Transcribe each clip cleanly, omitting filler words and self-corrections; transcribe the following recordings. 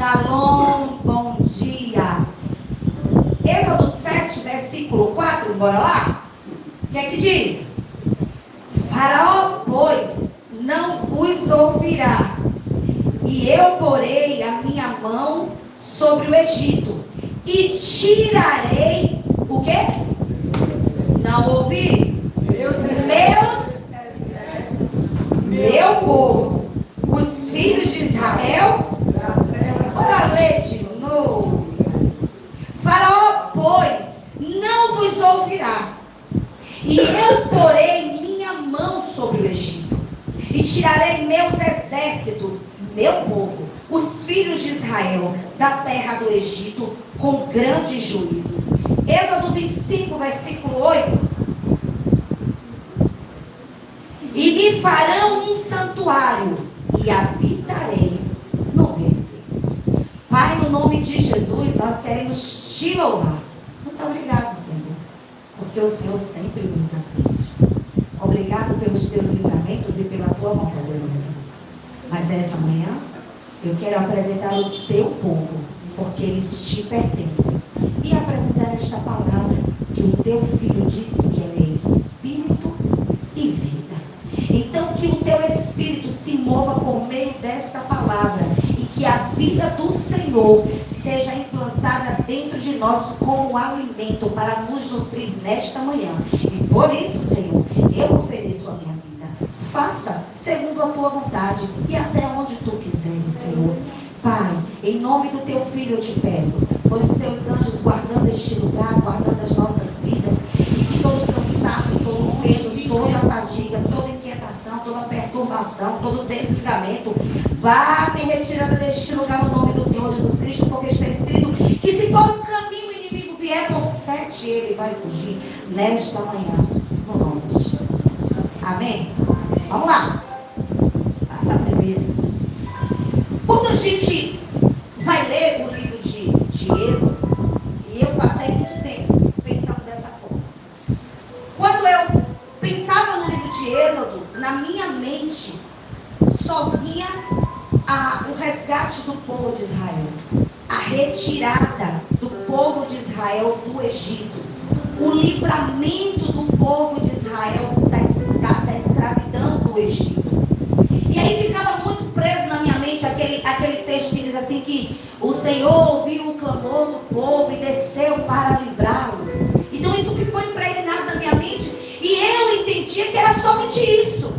Shalom, bom dia. Êxodo 7, versículo 4, bora lá? O que é que diz? Faraó, pois, não vos ouvirá, e eu porei a minha mão sobre o Egito, e tirarei, o quê? Não ouvi? Meu povo, os filhos de Israel. Ora, lê de novo. Faraó, pois, não vos ouvirá, e eu porei minha mão sobre o Egito, e tirarei meus exércitos, meu povo, os filhos de Israel, da terra do Egito, com grandes juízos. Êxodo 25, versículo 8. E me farão um santuário, e habitarei no meio deles. Pai, no nome de Jesus, nós queremos te louvar. Muito obrigado, Senhor, porque o Senhor sempre nos atende. Obrigado pelos teus livramentos e pela tua mão poderosa. Mas essa manhã, eu quero apresentar o teu povo, porque eles te pertencem. E apresentar esta palavra, que o teu filho disse que ela é espírito e vida. Então, que o teu espírito se mova por meio desta palavra, e que a vida do Senhor seja implantada dentro de nós como alimento para nos nutrir nesta manhã. E por isso, Senhor, eu ofereço a minha vida. Faça segundo a tua vontade e até onde tu quiseres, Senhor. Pai, em nome do teu filho eu te peço, põe os teus anjos guardando este lugar, guardando as nossas vidas, e que todo cansaço, todo peso, toda fadiga, toda inquietação, toda perturbação, todo desligamento, vá me retirando deste lugar no nome do Senhor Jesus Cristo, porque está escrito que se por um caminho o inimigo vier por 7, ele vai fugir nesta manhã, no nome de Jesus. Amém? Vamos lá. Passa a primeira. Quando a gente vai ler o livro de Êxodo, e eu passei muito tempo pensando dessa forma. Quando eu pensava no livro de Êxodo, na minha mente só vinha o resgate do povo de Israel, a retirada do povo de Israel do Egito, o livramento do povo de Israel da escravidão do Egito. E aí ficava muito preso na minha mente aquele texto que diz assim, que o Senhor ouviu o clamor do povo e desceu para livrá-los. Então isso ficou impregnado na minha mente, e eu entendia que era somente isso.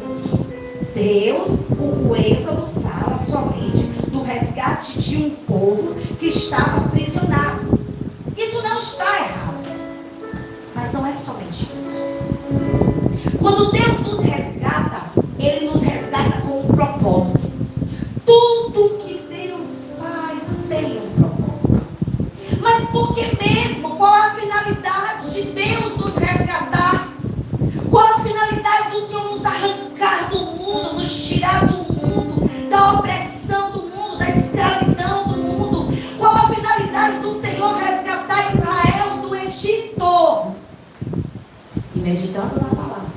Deus, o Êxodo fala somente do resgate de um povo que estava aprisionado. Isso não está errado, mas não é somente isso. Quando Deus nos resgata, Ele nos resgata com um propósito. Tudo que Deus faz tem um propósito. Mas por que mesmo? Qual a finalidade de Deus nos resgatar? Qual a finalidade do Senhor nos arrancar do mundo, nos tirar do mundo, da opressão do mundo, da escravidão do mundo? Qual a finalidade do Senhor resgatar Israel do Egito? E meditando na palavra,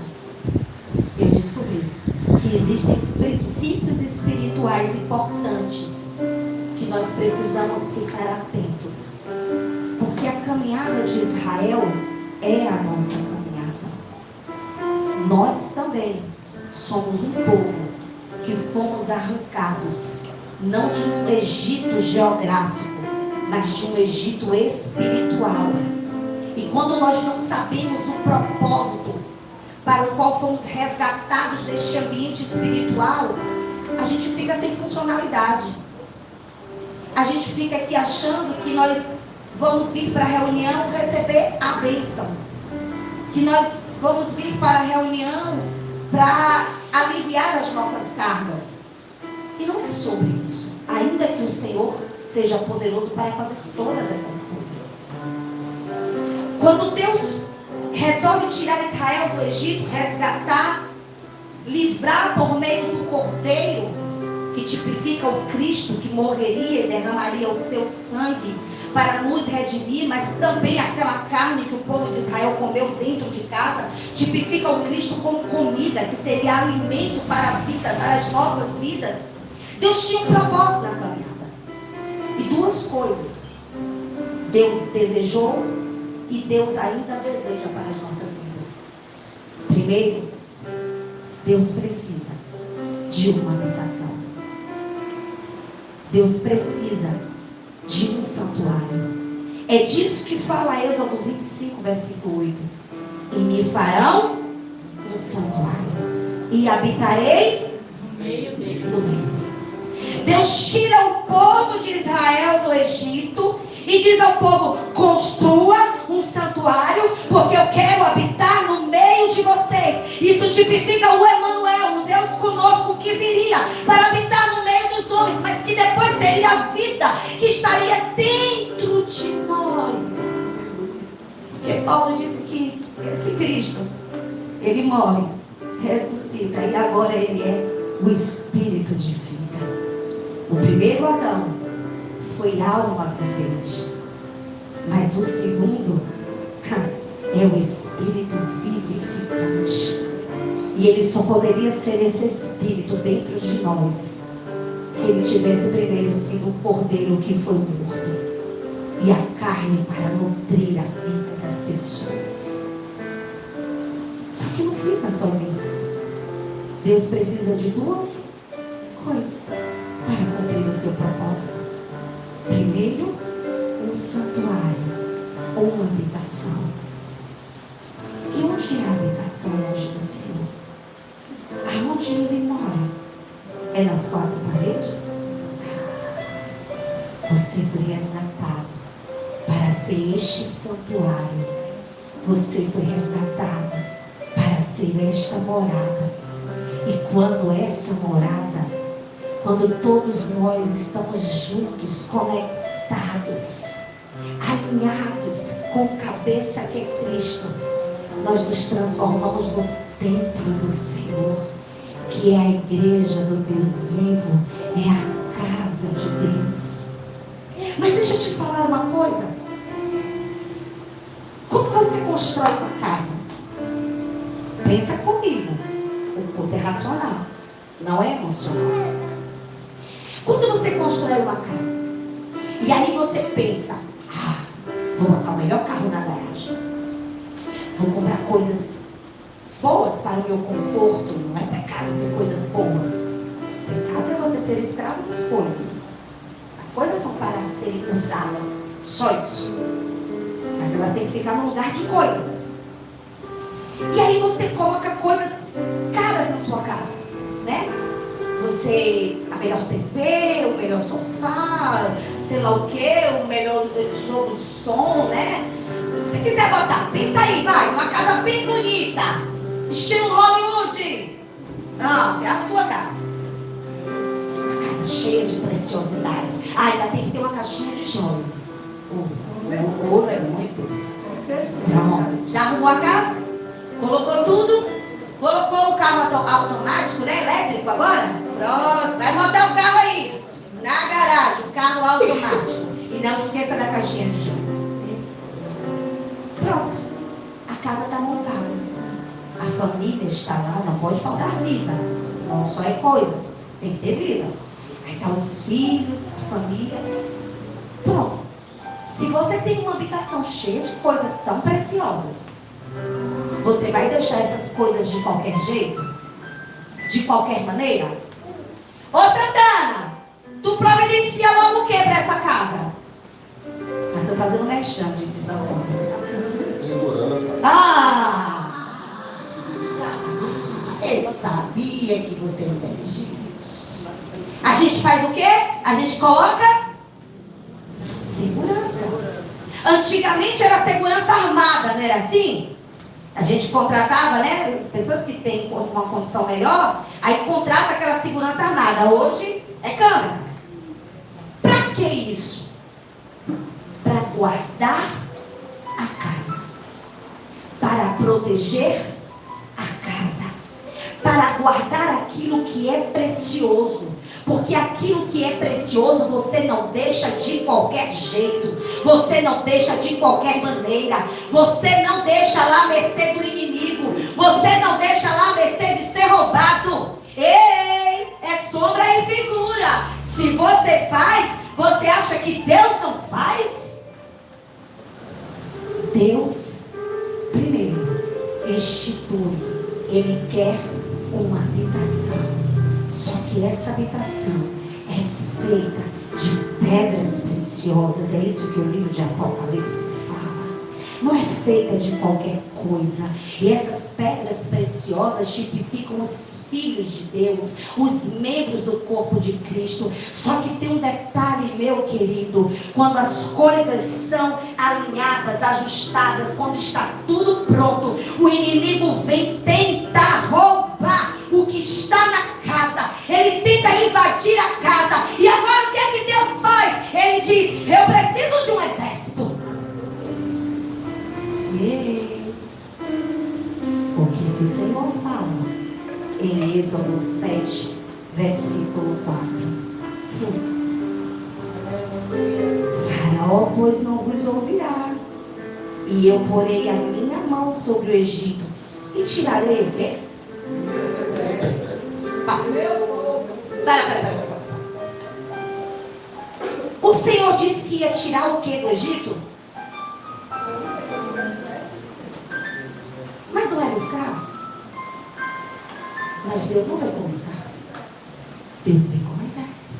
eu descobri que existem princípios espirituais importantes que nós precisamos ficar atentos, porque a caminhada de Israel é a nossa caminhada. Nós também somos um povo que fomos arrancados, não de um Egito geográfico, mas de um Egito espiritual. E quando nós não sabemos o propósito para o qual fomos resgatados deste ambiente espiritual, a gente fica sem funcionalidade. A gente fica aqui achando que nós vamos vir para a reunião receber a bênção, que nós vamos vir para a reunião para aliviar as nossas cargas. E não é sobre isso, ainda que o Senhor seja poderoso para fazer todas essas coisas. Quando Deus resolve tirar Israel do Egito, resgatar, livrar por meio do Cordeiro, que tipifica o Cristo que morreria e derramaria o seu sangue para nos redimir, mas também aquela carne que o povo de Israel comeu dentro de casa, tipifica o Cristo como comida, que seria alimento para a vida, para as nossas vidas. Deus tinha um propósito na caminhada. E duas coisas Deus desejou e Deus ainda deseja para as nossas vidas. Primeiro, Deus precisa de uma habitação. Deus precisa de um santuário. É disso que fala Êxodo 25, versículo 8. E me farão um santuário, e habitarei no meio deles. Deus tira o povo de Israel do Egito e diz ao povo: construa um santuário, porque eu quero habitar no meio de vocês. Isso tipifica o Emanuel, o Deus conosco que viria para habitar no meio dos homens, mas que depois seria a vida que estaria dentro de nós. Porque Paulo disse que esse Cristo, ele morre, ressuscita, e agora ele é o Espírito de vida. O primeiro Adão foi alma vivente, mas o segundo é o Espírito vivificante. E ele só poderia ser esse Espírito dentro de nós se ele tivesse primeiro sido o cordeiro que foi morto e a carne para nutrir a vida das pessoas. Só que não fica só nisso. Deus precisa de duas coisas para cumprir o seu propósito. Primeiro, um santuário ou uma habitação. E onde é a habitação longe do Senhor? Aonde ele mora? É nas quatro paredes? Você foi resgatado para ser este santuário. Você foi resgatado para ser esta morada. E quando essa morada, quando todos nós estamos juntos, conectados, alinhados com a cabeça que é Cristo, nós nos transformamos no templo do Senhor, que é a igreja do Deus vivo, é a casa de Deus. Mas deixa eu te falar uma coisa. Quando você constrói uma casa, pensa comigo, o culto é racional, não é emocional. Quando você constrói uma casa, e aí você pensa: vou botar o melhor carro na garagem, vou comprar coisas boas para o meu conforto. Não é pecado ter coisas boas. Pecado é você ser escravo das coisas. As coisas são para serem usadas, só isso. Mas elas têm que ficar no lugar de coisas. E aí você coloca coisas caras na sua casa, né? A melhor TV, o melhor sofá, sei lá o que, o melhor jogo de som, né? Se quiser botar, pensa aí, vai, uma casa bem bonita, estilo Hollywood. Não, é a sua casa. Uma casa cheia de preciosidades. Ainda tem que ter uma caixinha de joias. O ouro é muito. Pronto, já arrumou a casa? Colocou tudo? Colocou o carro automático, né? Elétrico agora? Pronto, vai montar o carro aí, na garagem, o carro automático. E não esqueça da caixinha de joias. Pronto, a casa está montada. A família está lá, não pode faltar vida. Não só é coisas, tem que ter vida. Aí estão os filhos, a família. Pronto. Se você tem uma habitação cheia de coisas tão preciosas, você vai deixar essas coisas de qualquer jeito? De qualquer maneira? Ô Santana, tu providencia logo o que para essa casa? Estou fazendo merchan de Santana. Eu sabia que você é inteligente. A gente faz o quê? A gente coloca segurança. Antigamente era segurança armada, não era assim? A gente contratava, né? As pessoas que têm uma condição melhor, aí contrata aquela segurança armada. Hoje é câmera. Para que isso? Para guardar a casa. Para proteger a casa. Para guardar aquilo que é precioso. Porque aquilo que é precioso você não deixa de qualquer jeito. Você não deixa de qualquer maneira. Você não deixa lá à mercê do inimigo. Você não deixa lá à mercê de ser roubado. Ei, é sombra e figura. Se você faz, Você acha que Deus não faz? Deus, primeiro, institui. Ele quer uma habitação. Só que essa habitação é feita de pedras preciosas. É isso que o livro de Apocalipse fala. Não é feita de qualquer coisa. E essas pedras preciosas tipificam os filhos de Deus, os membros do corpo de Cristo. Só que tem um detalhe, meu querido. Quando as coisas são alinhadas, ajustadas, quando está tudo pronto, o inimigo vem tentar roubar o que está na casa. Ele tenta invadir a casa. E agora o que é que Deus faz? Ele diz: eu preciso de um exército. E o que o Senhor fala em Êxodo 7, versículo 4? Faraó, pois, não vos ouvirá, e eu porei a minha mão sobre o Egito e tirarei o quê? Para. O Senhor disse que ia tirar o quê do Egito? Mas não eram escravos? Mas Deus não veio como escravo. Deus veio como exército.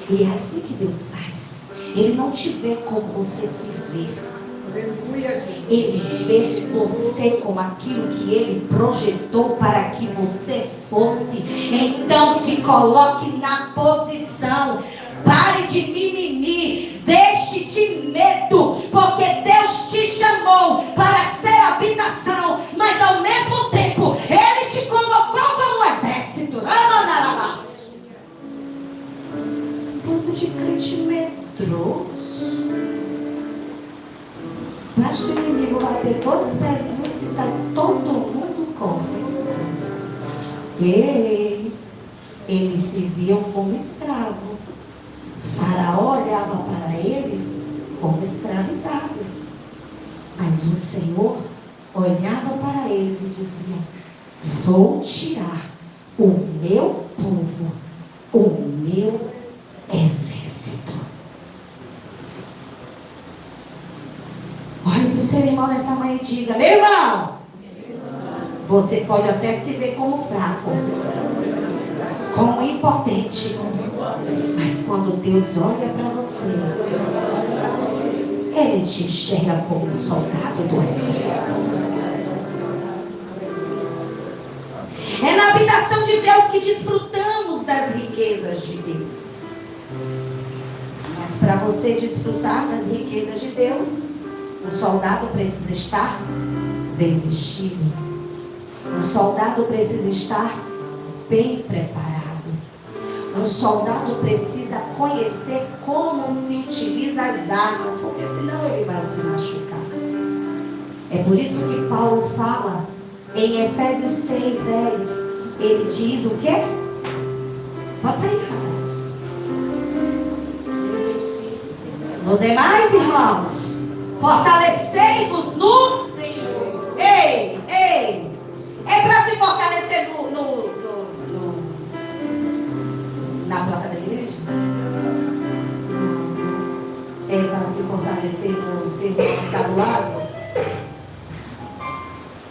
E é assim que Deus faz. Ele não te vê como você se vê. Ele vê você como aquilo que Ele projetou para que você fosse. Então se coloque na posição. Pare de mimimi. Deixe de medo. Porque Deus te chamou para ser habitação. Mas ao mesmo tempo Ele te convocou como exército. Bando de crente medroso. Basta o inimigo bater dois pezinhos que sai todo mundo correndo. E eles se viam como escravos. Faraó olhava para eles como escravizados. Mas o Senhor olhava para eles e dizia: vou tirar o meu povo, o meu exército. Olhe para o seu irmão nessa manhã e diga: meu irmão, você pode até se ver como fraco, como impotente, mas quando Deus olha para você, Ele te enxerga como um soldado do exército. É na habitação de Deus que desfrutamos das riquezas de Deus. Mas para você desfrutar das riquezas de Deus, o soldado precisa estar bem vestido. O soldado precisa estar bem preparado. Um soldado precisa conhecer como se utiliza as armas, porque senão ele vai se machucar. É por isso que Paulo fala em Efésios 6:10. Ele diz o quê? Bota aí, rapaz. No demais, irmãos, fortalecei-vos no Senhor. Ei. É para se fortalecer na placa da igreja? Não. É para se fortalecer no serviço que está do lado?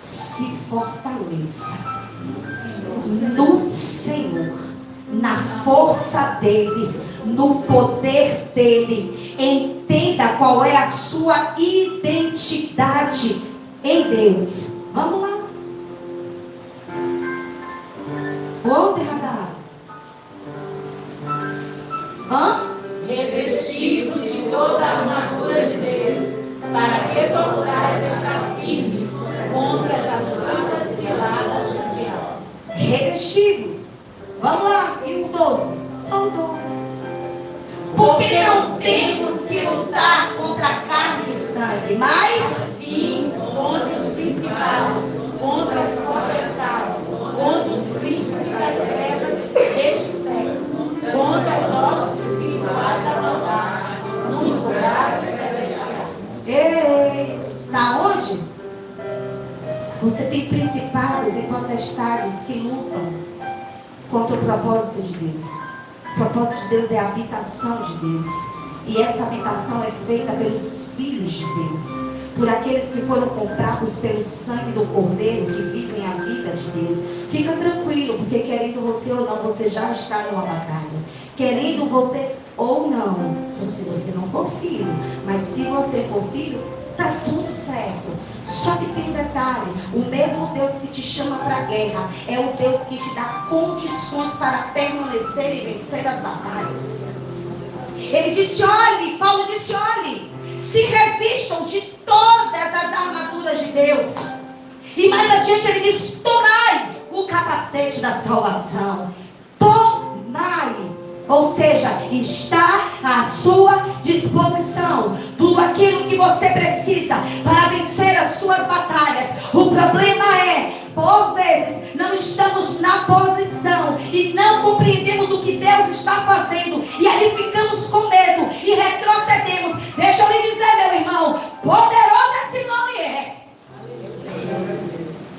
Se fortaleça no Senhor, na força dEle, no poder dEle. Entenda qual é a sua identidade em Deus. Vamos lá. 11 radars. Revestivos de toda a armadura de Deus, para que possais estar firmes contra as lutas ciladas do diabo. Revestivos. Vamos lá. E o 12. São 12. Porque não temos que lutar contra a carne e sangue, mas sim contra os principados, contra as potestades, contra os príncipes das trevas deste século, contra as hostes espirituais da maldade, nos lugares celestiais. Ei, tá onde? Você tem principados e potestades que lutam contra o propósito de Deus. O propósito de Deus é a habitação de Deus. E essa habitação é feita pelos filhos de Deus, por aqueles que foram comprados pelo sangue do Cordeiro, que vivem a vida de Deus. Fica tranquilo, porque querendo você ou não, você já está numa batalha. Querendo você ou não, só se você não for filho. Mas se você for filho, está tudo certo. Só que tem um detalhe: o mesmo Deus que te chama para a guerra é o Deus que te dá condições para permanecer e vencer as batalhas. Ele disse: olhe, Paulo disse: olhe, se revistam de todas as armaduras de Deus. E mais adiante ele diz: tomai o capacete da salvação. Tomai. Ou seja, está à sua disposição tudo aquilo que você precisa para vencer as suas batalhas. O problema é, por vezes, não estamos na posição e não compreendemos o que Deus está fazendo. E aí ficamos com medo e retrocedemos. Deixa eu lhe dizer, meu irmão, poderoso esse nome é.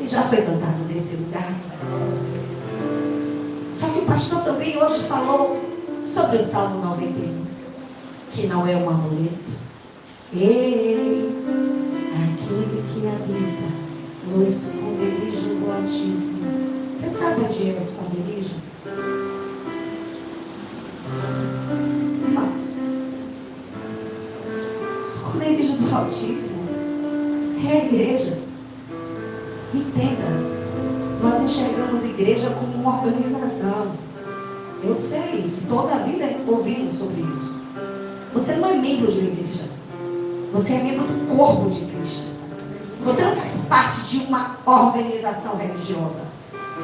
E já foi cantado nesse lugar. Só que o pastor também hoje falou sobre o Salmo 91, que não é um amuleto. Ei, aquele que habita no esconderijo do Altíssimo. Você sabe onde é o esconderijo? O esconderijo do Altíssimo é a igreja. Entenda, nós enxergamos igreja como uma organização. Eu sei, toda a vida ouvimos sobre isso. Você não é membro de uma igreja. Você é membro do corpo de Cristo. Você não faz parte de uma organização religiosa.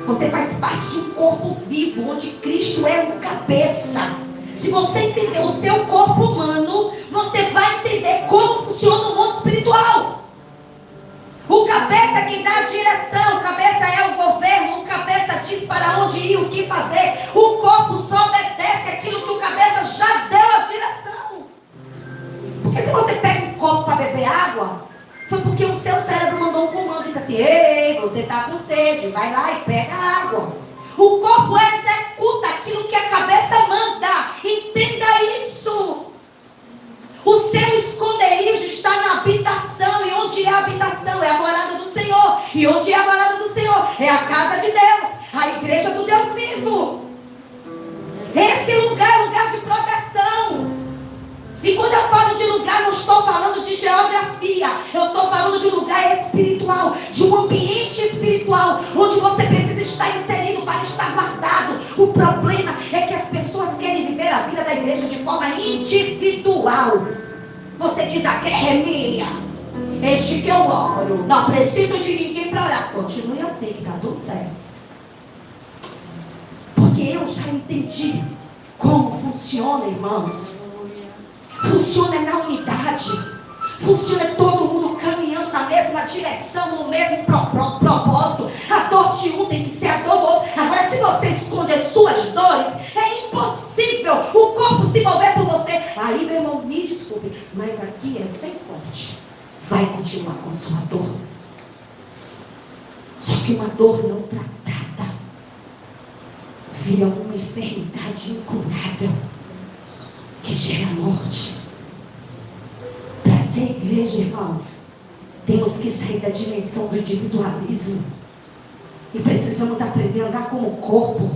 Você faz parte de um corpo vivo, onde Cristo é o cabeça. Se você entender o seu corpo humano, você vai entender como funciona o mundo espiritual. O cabeça que dá a direção, o cabeça é o governo, o cabeça diz para onde ir, o que fazer. O corpo só obedece aquilo que o cabeça já deu a direção. Porque se você pega um copo para beber água, foi porque o seu cérebro mandou um comando e disse assim: ei, você está com sede, vai lá e pega água. O corpo executa aquilo que a cabeça manda. Entenda isso. O seu esconderijo está na habitação. E onde é a habitação? É a morada do Senhor. E onde é a morada do Senhor? É a casa de Deus, a igreja do Deus vivo. Esse lugar é lugar de proteção. E quando eu falo de lugar, não estou falando de geografia. Eu estou falando de um lugar espiritual, de um ambiente espiritual, onde você precisa estar inserido para estar guardado. O problema é que as pessoas querem viver a vida da igreja de forma individual. Você diz: aqui é minha, este que eu oro, não preciso de ninguém para orar. Continue assim, que está tudo certo. Porque eu já entendi como funciona, irmãos. Funciona na unidade. Funciona todo mundo caminhando na mesma direção, no mesmo propósito. A dor de um tem que ser a dor do outro. Agora, se você esconde as suas dores, é impossível o corpo se mover por você. Aí, meu irmão, me desculpe, mas aqui é sem corte. Vai continuar com sua dor. Só que uma dor não tratada vira uma enfermidade incurável que gera morte. Para ser igreja, irmãos, temos que sair da dimensão do individualismo e precisamos aprender a andar como corpo.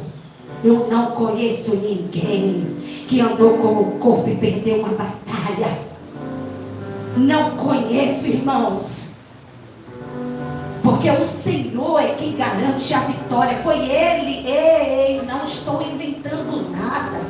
Eu não conheço ninguém que andou como corpo e perdeu uma batalha. Não conheço, irmãos, porque o Senhor é quem garante a vitória. Foi Ele. Não estou inventando nada.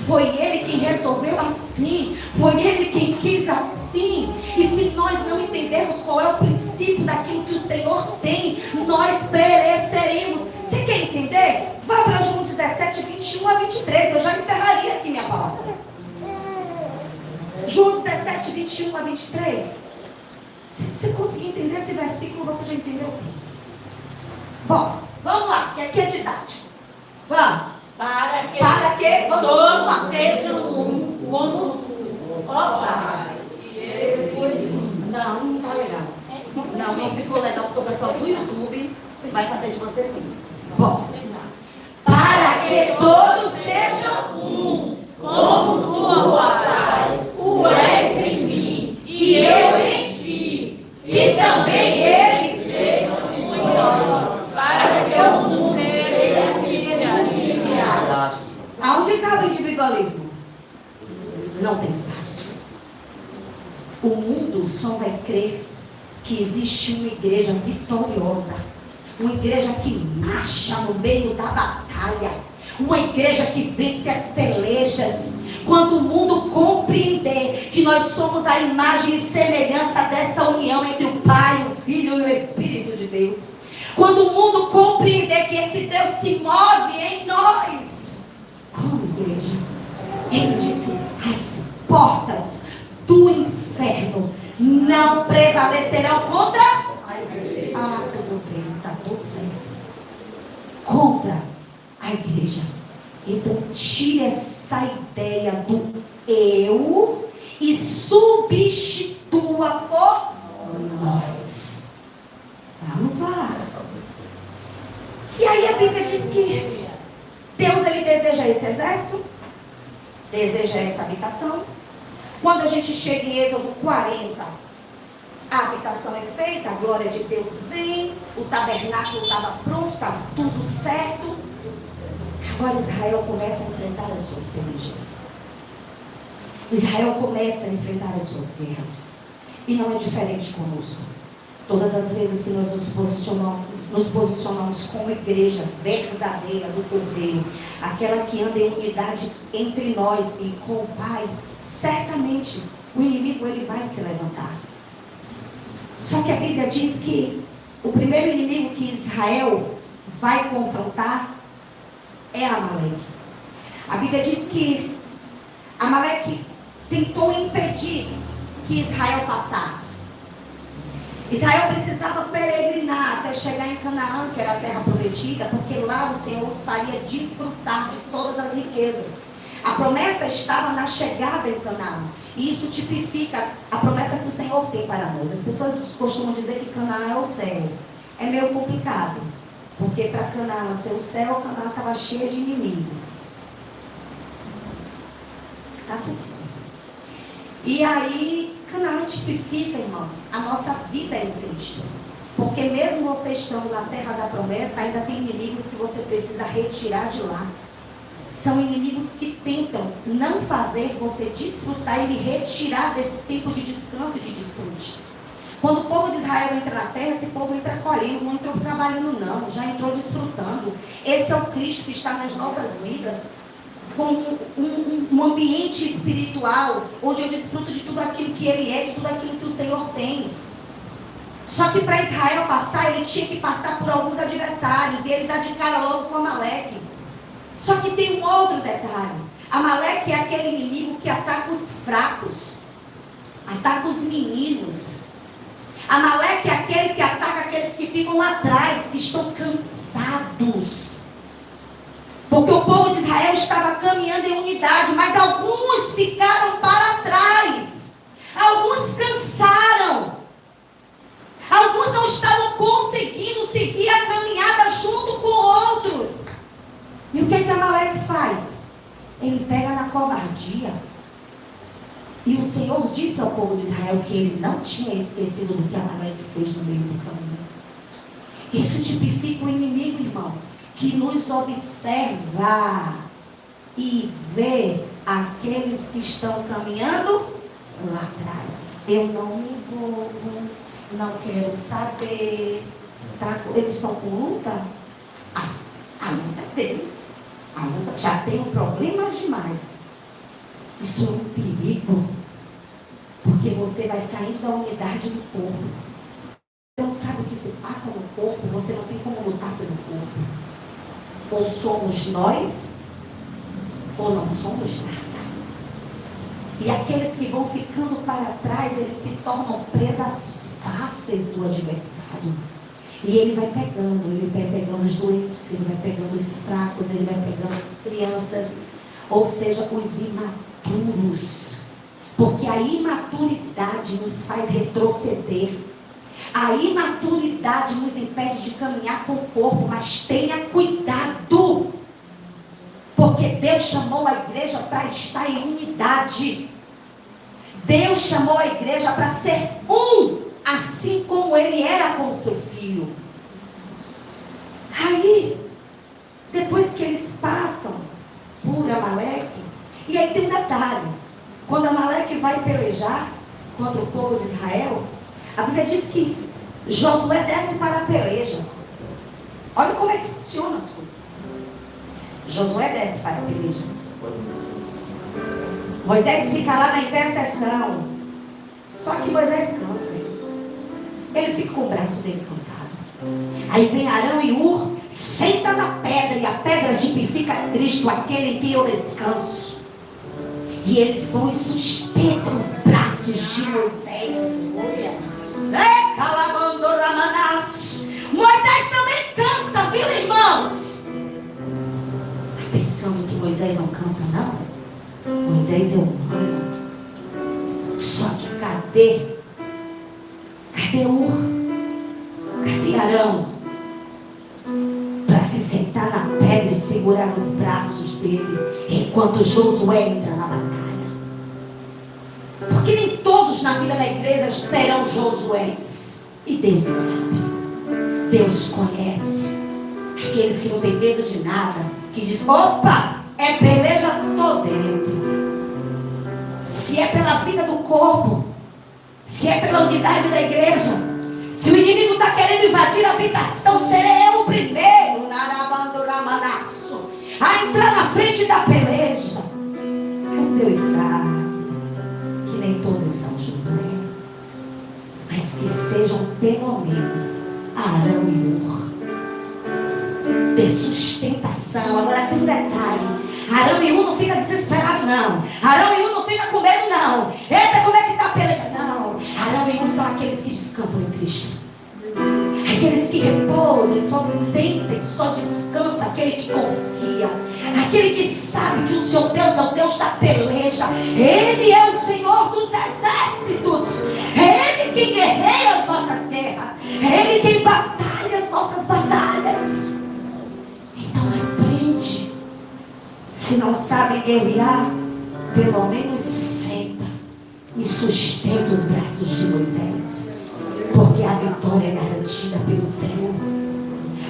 Foi Ele quem resolveu assim. Foi Ele quem quis assim. E se nós não entendermos qual é o princípio daquilo que o Senhor tem, nós pereceremos. Você quer entender? Vá para João 17, 21 a 23. Eu já encerraria aqui minha palavra. João 17, 21 a 23. Se você conseguir entender esse versículo, você já entendeu? Bom, vamos lá, que aqui é didático. Vamos. Para que Vamos todos lá. sejam um, como tu, ó Pai. Não tá legal. Não ficou legal, porque o pessoal do YouTube vai fazer de vocês mesmo. Bom, para que todos sejam um, não tem espaço. O mundo só vai crer que existe uma igreja vitoriosa, uma igreja que marcha no meio da batalha, uma igreja que vence as pelejas. Quando o mundo compreender que nós somos a imagem e semelhança dessa união entre o Pai, o Filho e o Espírito de Deus. Quando o mundo compreender que esse Deus se move em nós, como igreja, Ele disse, as portas do inferno não prevalecerão contra a igreja. Tudo bem, está tudo certo. Contra a igreja. Então tire essa ideia do eu e substitua por nós. Vamos lá. E aí a Bíblia diz que Deus, Ele deseja esse exército, deseja essa habitação. Quando a gente chega em Êxodo 40, a habitação é feita, a glória de Deus vem, o tabernáculo estava pronto, estava tudo certo. Agora Israel começa a enfrentar as suas pelejas. Israel começa a enfrentar as suas guerras. E não é diferente conosco. Todas as vezes que nós nos posicionamos como igreja verdadeira do Cordeiro, aquela que anda em unidade entre nós e com o Pai, certamente o inimigo ele vai se levantar. Só que a Bíblia diz que o primeiro inimigo que Israel vai confrontar é Amaleque. A Bíblia diz que Amaleque tentou impedir que Israel passasse. Israel precisava peregrinar até chegar em Canaã, que era a terra prometida, porque lá o Senhor os faria desfrutar de todas as riquezas. A promessa estava na chegada em Canaã. E isso tipifica a promessa que o Senhor tem para nós. As pessoas costumam dizer que Canaã é o céu. É meio complicado. Porque para Canaã ser o céu, Canaã estava cheia de inimigos. Está tudo certo. E aí, Canaã tipifica, irmãos, a nossa vida em Cristo. Porque mesmo você estando na terra da promessa, ainda tem inimigos que você precisa retirar de lá. São inimigos que tentam não fazer você desfrutar e lhe retirar desse tempo de descanso e de desfrute. Quando o povo de Israel entra na terra, esse povo entra colhendo, não entrou trabalhando não, já entrou desfrutando. Esse é o Cristo que está nas nossas vidas, como um ambiente espiritual, onde eu desfruto de tudo aquilo que Ele é, de tudo aquilo que o Senhor tem. Só que para Israel passar, ele tinha que passar por alguns adversários, e ele dá de cara logo com Amaleque. Só que tem um outro detalhe. Amaleque é aquele inimigo que ataca os fracos, ataca os meninos. Amaleque é aquele que ataca aqueles que ficam lá atrás, que estão cansados. Porque o povo de Israel estava caminhando em unidade, mas alguns ficaram para trás. Alguns cansaram. Alguns não estavam conseguindo seguir a caminhada junto com outros. E o que é que Amaleque faz? Ele pega na covardia. E o Senhor disse ao povo de Israel que ele não tinha esquecido do que Amaleque fez no meio do caminho. Isso tipifica o inimigo, irmãos, que nos observa e vê aqueles que estão caminhando lá atrás. Eu não me envolvo, não quero saber. Tá? Eles estão com luta? A luta é deles. A luta já tem um problema demais. Isso é um perigo. Porque você vai saindo da unidade do corpo. Você não sabe o que se passa no corpo. Você não tem como lutar pelo corpo. Ou somos nós, ou não somos nada. E aqueles que vão ficando para trás, eles se tornam presas fáceis do adversário. E ele vai pegando os doentes, ele vai pegando os fracos, ele vai pegando as crianças, ou seja, os imaturos. Porque a imaturidade nos faz retroceder. A imaturidade nos impede de caminhar com o corpo, mas tenha cuidado. Porque Deus chamou a igreja para estar em unidade. Deus chamou a igreja para ser um, assim como ele era com o seu filho. Aí, depois que eles passam por Amaleque, e aí tem um detalhe. Quando vai pelejar contra o povo de Israel, a Bíblia diz que Josué desce para a peleja. Olha como é que funciona as coisas. Josué desce para a peleja. Moisés fica lá na intercessão. Só que Moisés cansa. Ele fica com o braço dele cansado. Aí vem Arão e Ur, senta na pedra, e a pedra tipifica Cristo, aquele em que eu descanso. E eles vão e sustentam os braços de Moisés. Moisés também cansa, viu, irmãos? Está pensando que Moisés não cansa, não? Moisés é humano. Só que cadê? Cadê Ur? Cadê Arão? Para se sentar na pedra e segurar nos braços dele, enquanto Josué entra na batalha. Porque nem todos na vida da igreja serão Josués. E Deus sabe. Deus conhece. Aqueles que não têm medo de nada, que diz: opa, é peleja, tô dentro. Se é pela vida do corpo, se é pela unidade da igreja, se o inimigo está querendo invadir a habitação, serei eu o primeiro a entrar na frente da peleja. Mas Deus sabe que nem todos são Josué, mas que sejam pelo menos Arão e Ur, de sustentação. Agora tem um detalhe: Arão e Ur não fica desesperado, não. Arão e Ur não fica com medo, não. Eita, como é que está a peleja? Não. Arão e Ur são aqueles que descansam em Cristo. Aqueles que repousam, só sentem, só descansa aquele que confia, aquele que sabe que o seu Deus é o Deus da peleja. Ele é o Senhor dos exércitos. É Ele quem guerreia as nossas guerras. É Ele quem batalha as nossas batalhas. Então aprende. Se não sabe guerrear, pelo menos senta e sustenta os braços de Moisés, porque a vitória é garantida pelo Senhor.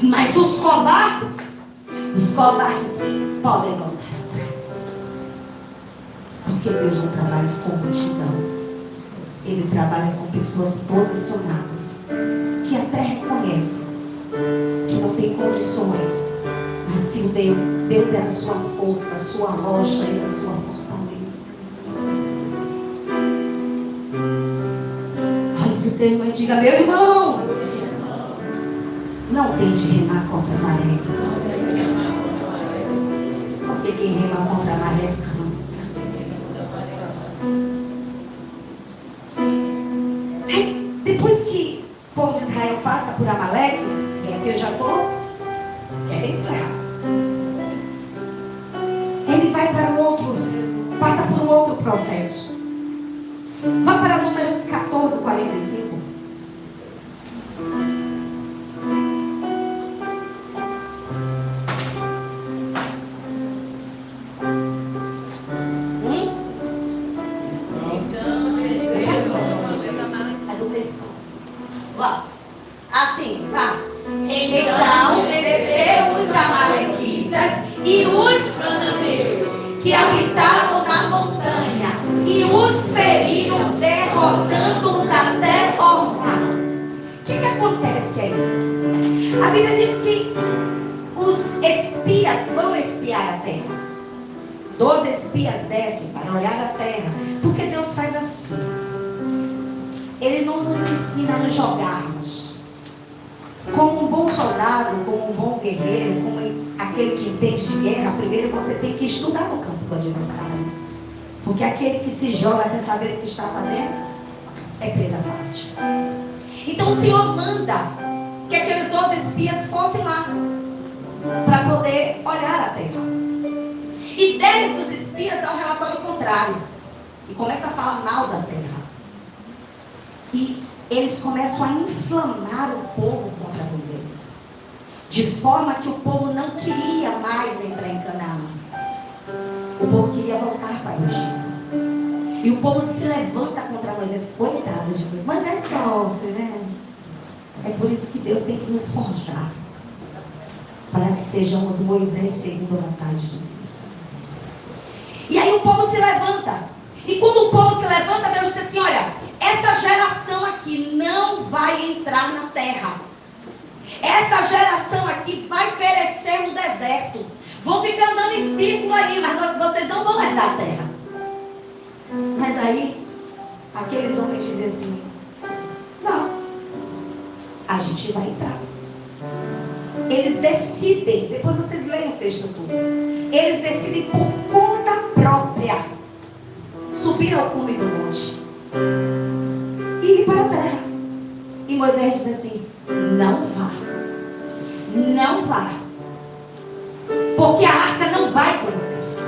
Mas os covardes podem voltar atrás, porque Deus não trabalha com multidão. Ele trabalha com pessoas posicionadas, que até reconhecem que não tem condições, mas que Deus é a sua força, a sua rocha e a sua fortaleza. Olha para o seu irmão e diga: meu irmão, não tente remar contra a maré, porque quem rema contra a maré cansa. Depois que o povo de Israel passa por Amaleque, e aqui eu já estou querendo encerrar, ele vai para passa por um outro processo. Vá para Números 14, 45. Assim, tá. Então desceram os amalequitas e os cananeus que habitavam na montanha, e os feriram, derrotando-os até Hormá. O que acontece aí? A Bíblia diz que os espias vão espiar a terra. 12 espias descem para olhar a terra, porque Deus faz assim. Ele não nos ensina a nos jogarmos. Como um bom soldado, como um bom guerreiro, como aquele que entende de guerra, primeiro você tem que estudar no campo do adversário. Porque aquele que se joga sem saber o que está fazendo é presa fácil. Então o Senhor manda que aqueles 12 espias fossem lá para poder olhar a terra. E 10 dos espias dão um relatório contrário e começam a falar mal da terra. E eles começam a inflamar o povo contra Moisés, de forma que o povo não queria mais entrar em Canaã. O povo queria voltar para o Egito. E o povo se levanta contra Moisés. Coitado de Moisés. Moisés sofre, né? É por isso que Deus tem que nos forjar, para que sejamos Moisés segundo a vontade de Deus. E aí o povo se levanta. E quando o povo se levanta, Deus diz assim, olha, essa geração aqui não vai entrar na terra. Essa geração aqui vai perecer no deserto. Vão ficar andando em círculo aí, mas vocês não vão herdar a terra. Mas aí, aqueles homens dizem assim, não, a gente vai entrar. Eles decidem, depois vocês leem o texto todo, eles decidem por conta própria subir ao cume do monte e ir para a terra. E Moisés diz assim, não vá, não vá, porque a arca não vai com vocês,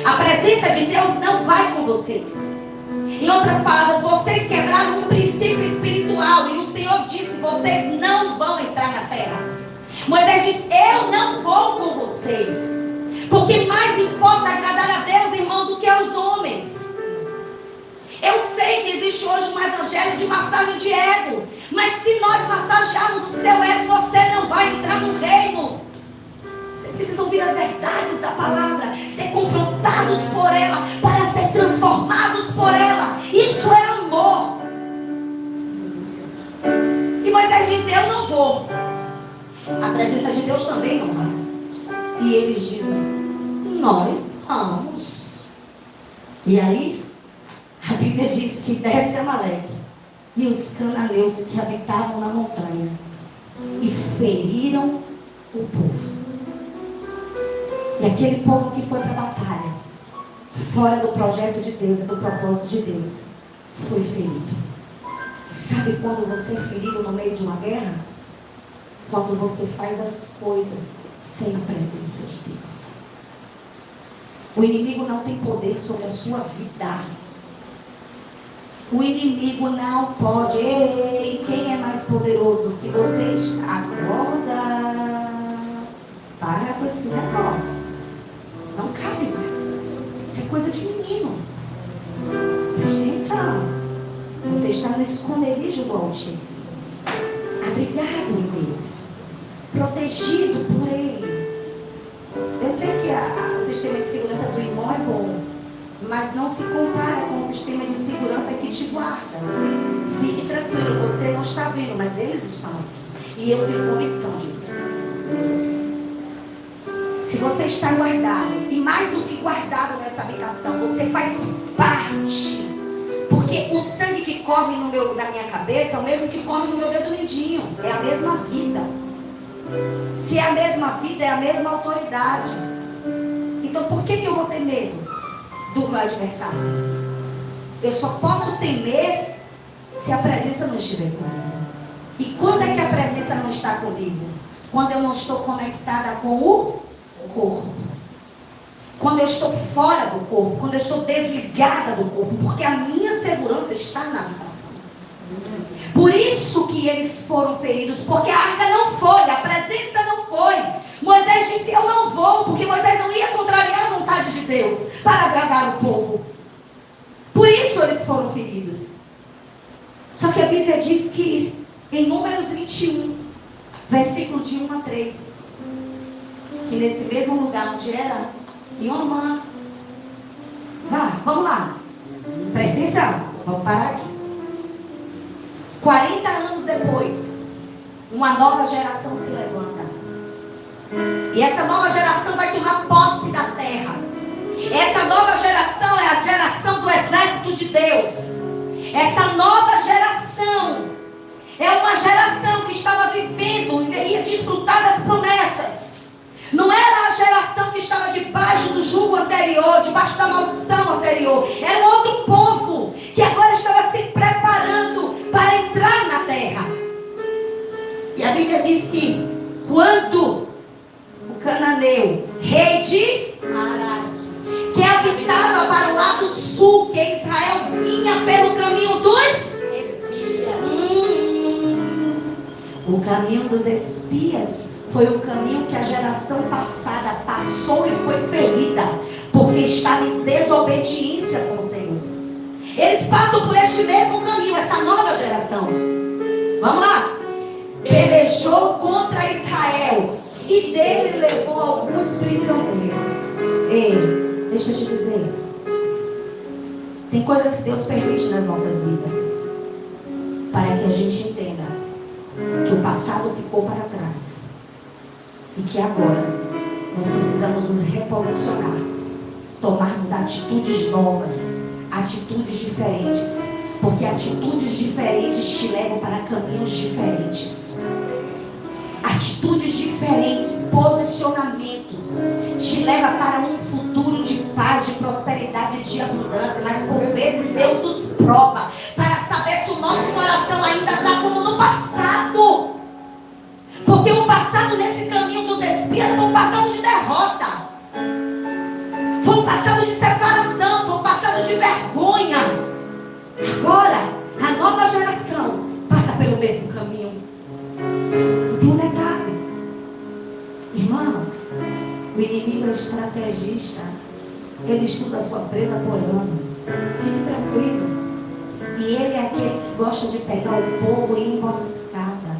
a presença de Deus não vai com vocês. Em outras palavras, vocês quebraram um princípio espiritual e o Senhor disse, vocês não vão entrar na terra. Moisés diz, eu não vou com vocês, porque mais importa agradar a Deus, irmão, do que aos homens. Eu sei que existe hoje um evangelho de massagem de ego, mas se nós massagearmos o seu ego, você não vai entrar no reino. Você precisa ouvir as verdades da palavra, ser confrontados por ela, para ser transformados por ela. Isso é amor. E Moisés diz, eu não vou. A presença de Deus também não vai. E eles dizem, nós vamos. E aí, a Bíblia diz que desce Amaleque e os cananeus que habitavam na montanha e feriram o povo. E aquele povo que foi para a batalha, fora do projeto de Deus e do propósito de Deus, foi ferido. Sabe quando você é ferido no meio de uma guerra? Quando você faz as coisas sem a presença de Deus. O inimigo não tem poder sobre a sua vida. O inimigo não pode. Ei, quem é mais poderoso? Se você acorda, para com esse negócio. Não cabe mais. Isso é coisa de menino. Preste atenção. Você está no esconderijo do Altíssimo, abrigado em Deus, protegido por Ele. Eu sei que o sistema de segurança do irmão é bom, mas não se compara com o sistema de segurança que te guarda. Fique tranquilo, você não está vendo, mas eles estão aqui. E eu tenho convicção disso. Se você está guardado, e mais do que guardado nessa habitação, você faz parte. Porque o sangue que corre na minha cabeça é o mesmo que corre no meu dedo mindinho. É a mesma vida. Se é a mesma vida, é a mesma autoridade. Então por que eu vou ter medo do meu adversário? Eu só posso temer se a presença não estiver comigo. E quando é que a presença não está comigo? Quando eu não estou conectada com o corpo. Quando eu estou fora do corpo, quando eu estou desligada do corpo, porque a minha segurança está na habitação. Por isso que eles foram feridos, porque a arca não foi, a presença não foi. Moisés disse, eu não vou, porque Moisés não ia contrariar a vontade de Deus para agradar o povo. Por isso eles foram feridos. Só que a Bíblia diz que em Números 21, versículo de 1 a 3, que nesse mesmo lugar onde era em Omã, vamos lá, presta atenção, vamos parar aqui. 40 anos depois, uma nova geração se levanta, e essa nova geração vai tomar posse da terra. Essa nova geração é a geração do exército de Deus. Essa nova geração é uma geração que estava vivendo e ia desfrutar das promessas. Não era a geração que estava debaixo do jugo anterior, debaixo da maldição anterior. Era um outro povo que agora estava se preparando para entrar na terra. E a Bíblia diz que quando o cananeu, rei de Arade, que habitava para o lado sul, que Israel vinha pelo caminho dos espias. O caminho dos espias foi o caminho que a geração passada passou e foi ferida, porque estava em desobediência com o Senhor. Eles passam por este mesmo caminho, essa nova geração. Vamos lá. Pelejou contra Israel e dele levou alguns prisioneiros. Ei, deixa eu te dizer. Tem coisas que Deus permite nas nossas vidas para que a gente entenda que o passado ficou para trás e que agora nós precisamos nos reposicionar, tomarmos atitudes novas, atitudes diferentes, porque atitudes diferentes te levam para caminhos diferentes. Atitudes diferentes, posicionamento, te leva para um futuro de paz, de prosperidade, de abundância. Mas por vezes Deus nos prova para saber se o nosso coração ainda está como no passado. Porque o passado nesse caminho dos espias foi um passado de derrota. Foi um passado de separação, foi um passado de vergonha. Agora, a nova geração passa pelo mesmo caminho. E tem um detalhe, irmãos, o inimigo é estrategista. Ele estuda a sua presa por anos. Fique tranquilo. E ele é aquele que gosta de pegar o povo em emboscada,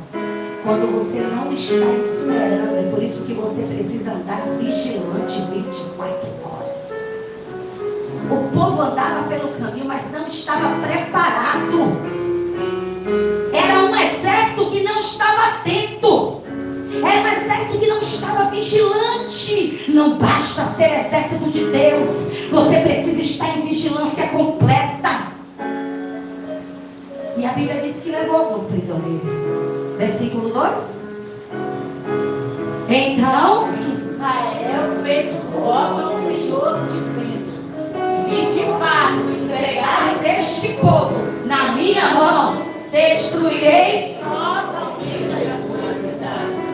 quando você não está esperando. É por isso que você precisa andar vigilante 24 horas. O povo andava pelo caminho, mas não estava preparado. Era um exército que não estava atento. Era um exército que não estava vigilante. Não basta ser exército de Deus, você precisa estar em vigilância completa. E a Bíblia diz que levou alguns prisioneiros. Versículo 2. Então Israel fez um voto ao Senhor, dizendo: se de fato entregares este povo na minha mão, destruirei totalmente as suas cidades.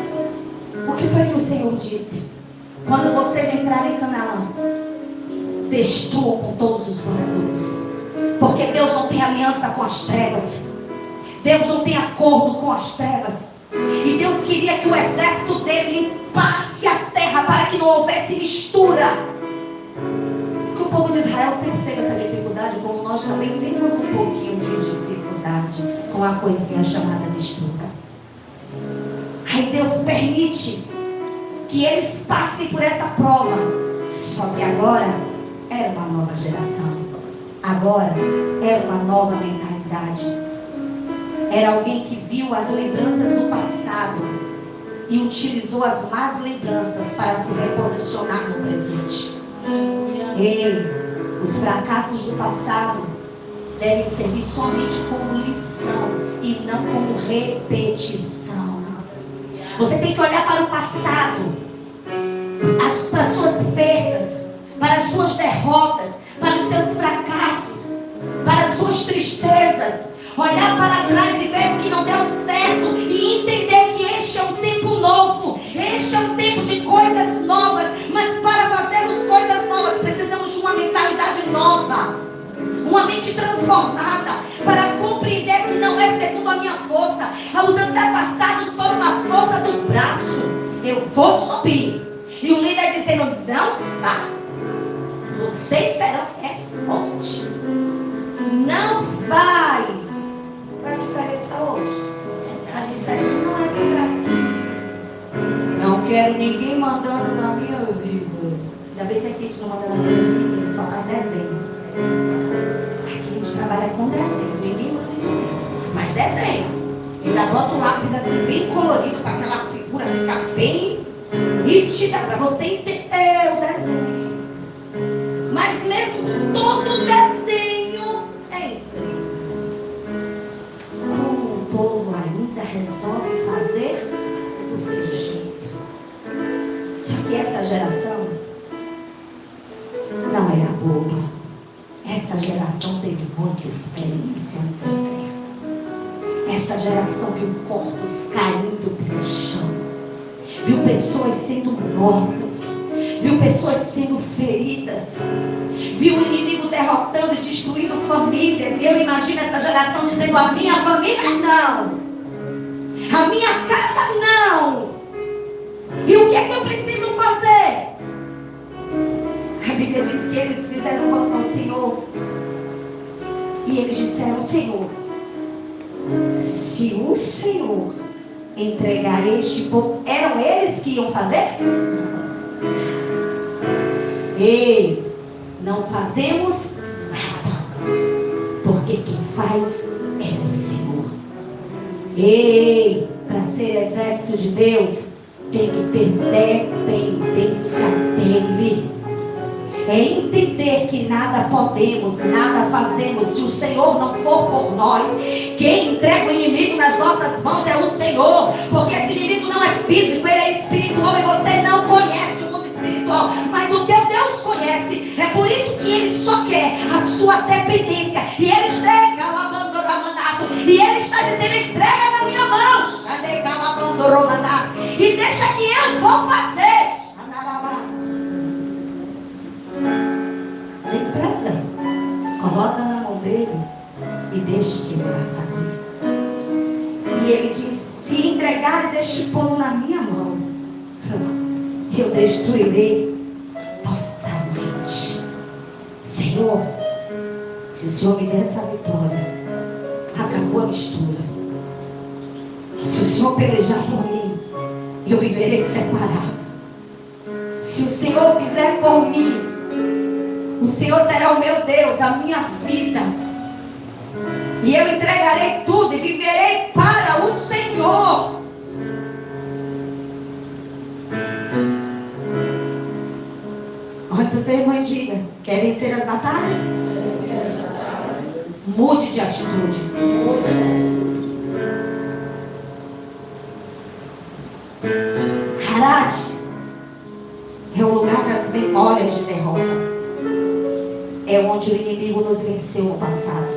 O que foi que o Senhor disse? Quando vocês entrarem em Canaã, destruam com todos os moradores. Porque Deus não tem aliança com as trevas. Deus não tem acordo com as trevas. E Deus queria que o exército dele limpasse a terra para que não houvesse mistura. Que o povo de Israel sempre teve essa dificuldade, como nós também temos um pouquinho de dificuldade com a coisinha chamada mistura. Aí Deus permite que eles passem por essa prova. Só que agora era uma nova geração. Agora era uma nova mentalidade. Era alguém que viu as lembranças do passado e utilizou as más lembranças para se reposicionar no presente. Ei, os fracassos do passado devem servir somente como lição e não como repetição. Você tem que olhar para o passado, para as suas perdas, para as suas derrotas, para os seus fracassos, para as suas tristezas. Olhar para trás e ver o que não deu certo e entender que este é um tempo novo, este é um tempo de coisas novas. Mas para fazermos coisas novas precisamos de uma mentalidade nova, uma mente transformada, para compreender que não é segundo a minha força. Os antepassados foram na força do braço. Eu vou subir. E o líder dizendo: não vá, vocês serão fortes. Não vai. Qual é a diferença hoje? A gente está dizendo: não é por aqui. Não quero ninguém mandando na minha vida. Ainda bem que aqui a gente não manda na vida de ninguém, só faz desenho. Aqui a gente trabalha com desenho, ninguém manda em ninguém, mas desenha. Ainda bota o lápis assim bem colorido para aquela figura ficar bem nítida para você entender o desenho. Mas mesmo todo desenho é incrível. Como o povo ainda resolve fazer do seu jeito. Só que essa geração não era boba. Essa geração teve muita experiência no deserto. Essa geração viu corpos caindo pelo chão. Viu pessoas sendo mortas. Viu pessoas sendo feridas. Viu o inimigo derrotando e destruindo famílias. E eu imagino essa geração dizendo: a minha família não. A minha casa não. E o que é que eu preciso fazer? A Bíblia diz que eles fizeram voto ao Senhor. E eles disseram: Senhor, se o Senhor entregar este povo, eram eles que iam fazer? Ei, não fazemos nada. porque quem faz é o Senhor. Ei, para ser exército de Deus, tem que ter dependência dele. É entender que nada podemos, nada fazemos se o Senhor não for por nós. Quem entrega o inimigo nas nossas mãos é o Senhor, porque esse inimigo não é físico, ele é espiritual e você não conhece o mundo espiritual, mas o teu Deus conhece. É por isso que ele só quer a sua dependência, e ele está dizendo: entrega na minha mão e deixa que eu vou fazer. Entrega, coloca na mão dele e deixa que ele vai fazer. E ele diz: se entregares este povo na minha mão, eu destruirei totalmente. Senhor, se o Senhor me der essa vitória, acabou a mistura. Se o Senhor pelejar por mim, eu viverei separado. Se o Senhor fizer por mim, o Senhor será o meu Deus, a minha vida. E eu entregarei tudo e viverei para o Senhor. Olhe para o seu irmão e diga: quer vencer as batalhas? Mude de atitude. Harad é o lugar das memórias de derrota. É onde o inimigo nos venceu no passado.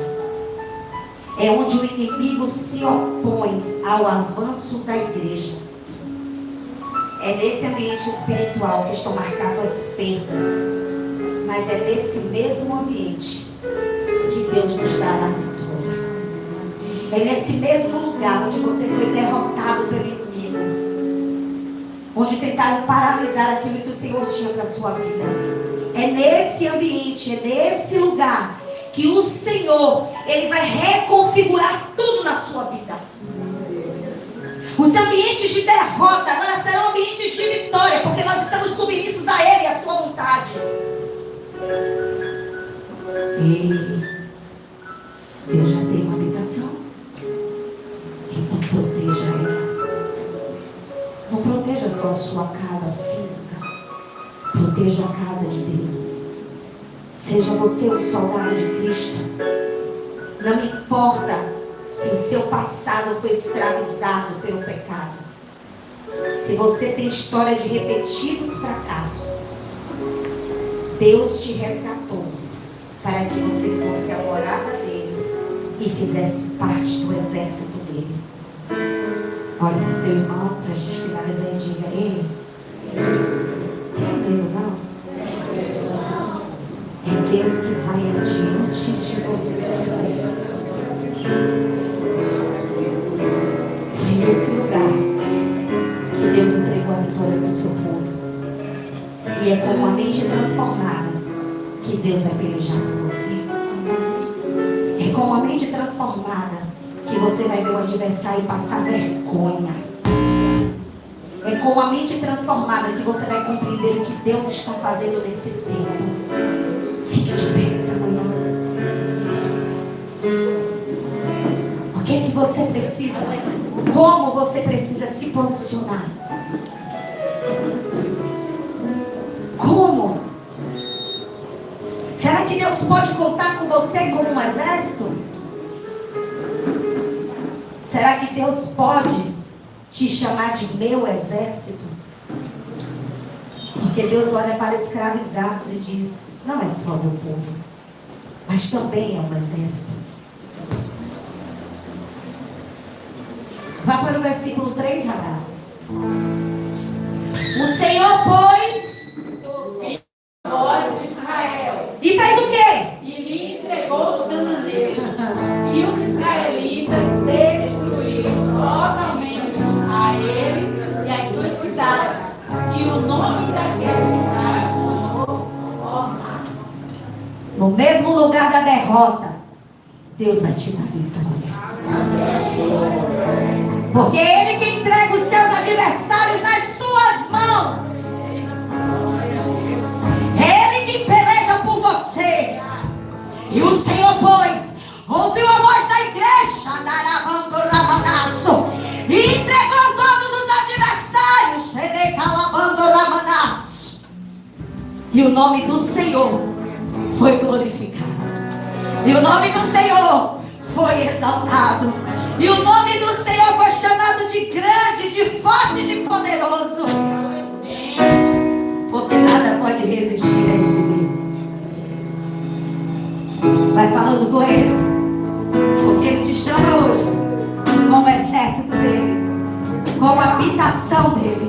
É onde o inimigo se opõe ao avanço da igreja. É nesse ambiente espiritual que estão marcadas as perdas. Mas é nesse mesmo ambiente que Deus nos dará a vitória. É nesse mesmo lugar onde você foi derrotado pelo inimigo, onde tentaram paralisar aquilo que o Senhor tinha para a sua vida. É nesse ambiente, é nesse lugar que o Senhor, Ele vai reconfigurar tudo na sua vida. Os ambientes de derrota agora serão ambientes de vitória, porque nós estamos submissos a Ele e a sua vontade. E Deus já tem uma habitação. Então proteja ela. Não proteja só a sua casa física. Proteja a casa de Deus. Seja você um soldado de Cristo. Não importa se o seu passado foi escravizado pelo pecado. Se você tem história de repetidos fracassos, Deus te resgatou para que você fosse a morada dele e fizesse parte do exército dele. Olha para o seu irmão, para a gente finalizar, e diga: ei, tem medo não? É Deus que vai adiante de você. Foi nesse lugar que Deus entregou a vitória para o seu povo. E é com uma mente transformada que Deus vai pelejar por você. É com uma mente transformada que você vai ver o adversário passar vergonha. É com a mente transformada que você vai compreender o que Deus está fazendo nesse tempo. Fique de pé nessa manhã. O que é que você precisa? Como você precisa se posicionar? Como? Será que Deus pode contar com você como um exército? Será que Deus pode te chamar de meu exército? Porque Deus olha para escravizados e diz: não é só meu povo, mas também é um exército. Vá para o versículo 3, Radassa. O Senhor pôs voz de Israel e fez o quê? e lhe entregou os cananeus. E os israelitas destruíram totalmente a eles e as suas cidades. E o nome daquele lugar chamou Ormá. No mesmo lugar da derrota, Deus vai te dar vitória. Porque é Ele que entrega os seus adversários nas suas mãos. É Ele que peleja por você. E o Senhor pôs ouviu a voz da igreja, e entregou todos os adversários, e o nome do Senhor foi glorificado, e o nome do Senhor foi exaltado, e o nome do Senhor foi chamado de grande, de forte, de poderoso, porque nada pode resistir a esse Deus. Vai falando com Ele, porque Ele te chama hoje como exército dele, como habitação dele.